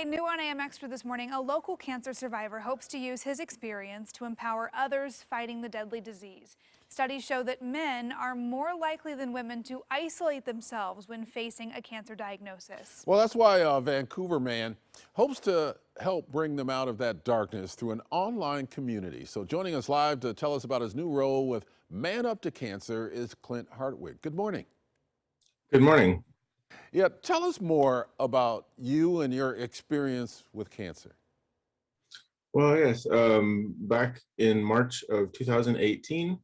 New on AM Extra this morning, a local cancer survivor hopes to use his experience to empower others fighting the deadly disease. Studies show that men are more likely than women to isolate themselves when facing a cancer diagnosis. Well, that's why a Vancouver man hopes to help bring them out of that darkness through an online community. So joining us live to tell us about his new role with Man Up to Cancer is Clint Hartwig. Good morning. Good morning. Yeah, tell us more about you and your experience with cancer. Well, yes, back in March of 2018,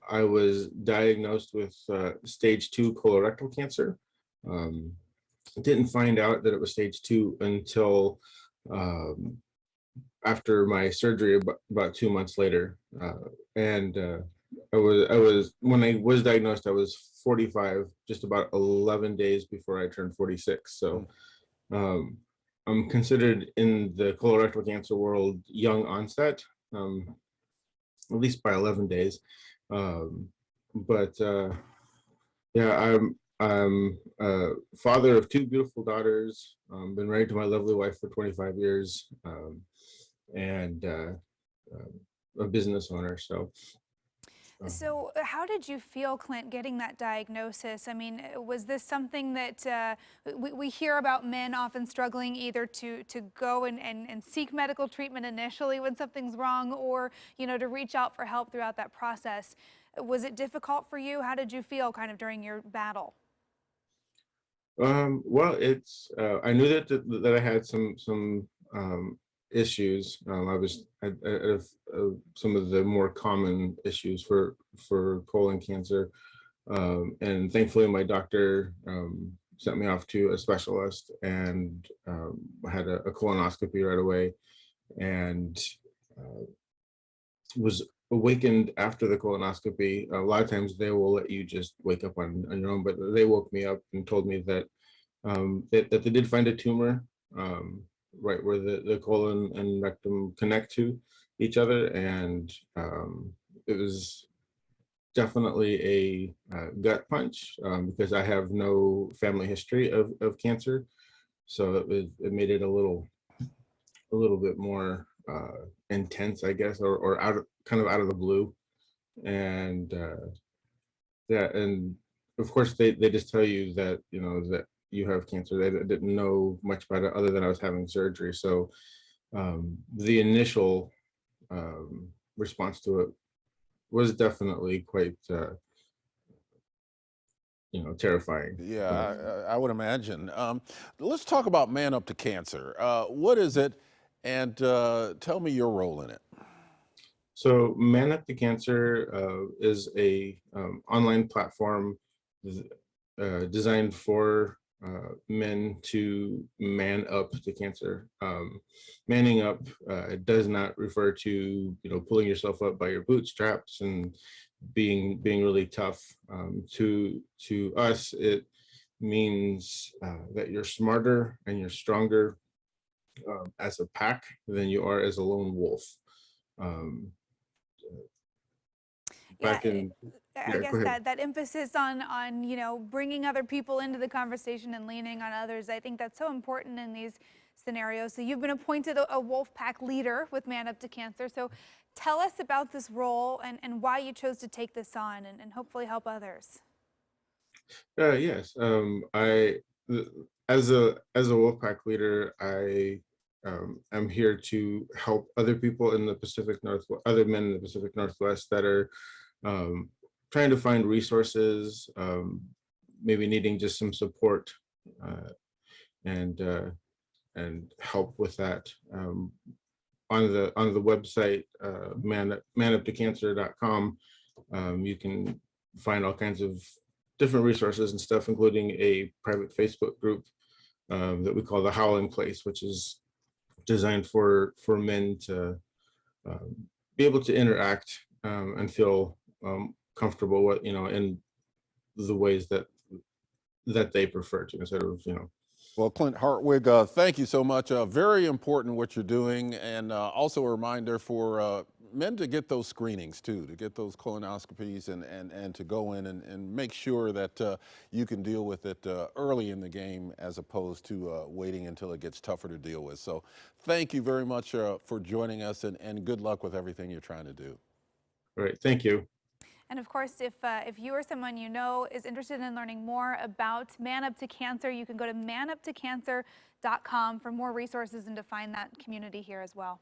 I was diagnosed with stage 2 colorectal cancer. Didn't find out that it was stage 2 until after my surgery about 2 months later. And when I was diagnosed, I was 45, just about 11 days before I turned 46. So I'm considered in the colorectal cancer world young onset, at least by 11 days. Yeah, I'm a father of 2 beautiful daughters. Been married to my lovely wife for 25 years, and a business owner. So how did you feel, Clint, getting that diagnosis? I mean, was this something that we hear about men often struggling either to go and seek medical treatment initially when something's wrong, or, to reach out for help throughout that process? Was it difficult for you? How did you feel kind of during your battle? Well, I knew that I had some issues. I was had some of the more common issues for colon cancer, and thankfully my doctor sent me off to a specialist, and had a colonoscopy right away, and was awakened after the colonoscopy. A lot of times they will let you just wake up on your own, but they woke me up and told me that that they did find a tumor right where the colon and rectum connect to each other, and it was definitely a gut punch, because I have no family history of cancer, so it made it a little bit more intense, I guess, or kind of out of the blue. And yeah, and of course they just tell you that that you have cancer. They didn't know much about it other than I was having surgery. So the initial response to it was definitely quite terrifying. Yeah, I would imagine. Let's talk about Man Up to Cancer. What is it? And tell me your role in it. So Man Up to Cancer is a online platform designed for men to man up to cancer. Manning up does not refer to pulling yourself up by your bootstraps and being really tough. To us, it means that you're smarter and you're stronger as a pack than you are as a lone wolf. Back in I Yeah, guess go ahead. that emphasis on bringing other people into the conversation and leaning on others, I think that's so important in these scenarios. So you've been appointed a wolf pack leader with Man Up to Cancer. So tell us about this role and why you chose to take this on and hopefully help others. Yes, as a wolf pack leader, I am here to help other people in the Pacific Northwest, other men in the Pacific Northwest that are um, trying to find resources, maybe needing just some support, uh, and help with that. On the website, manuptocancer.com, you can find all kinds of different resources and stuff, including a private Facebook group that we call the Howling Place, which is designed for men to be able to interact and feel comfortable with, in the ways that they prefer to, instead of Well, Clint Hartwig, thank you so much. Very important what you're doing, and also a reminder for men to get those screenings too, to get those colonoscopies and to go in and make sure that you can deal with it early in the game as opposed to waiting until it gets tougher to deal with. So thank you very much for joining us, and good luck with everything you're trying to do. All right, thank you. And of course, if you or someone you know is interested in learning more about Man Up to Cancer, you can go to manuptocancer.com for more resources and to find that community here as well.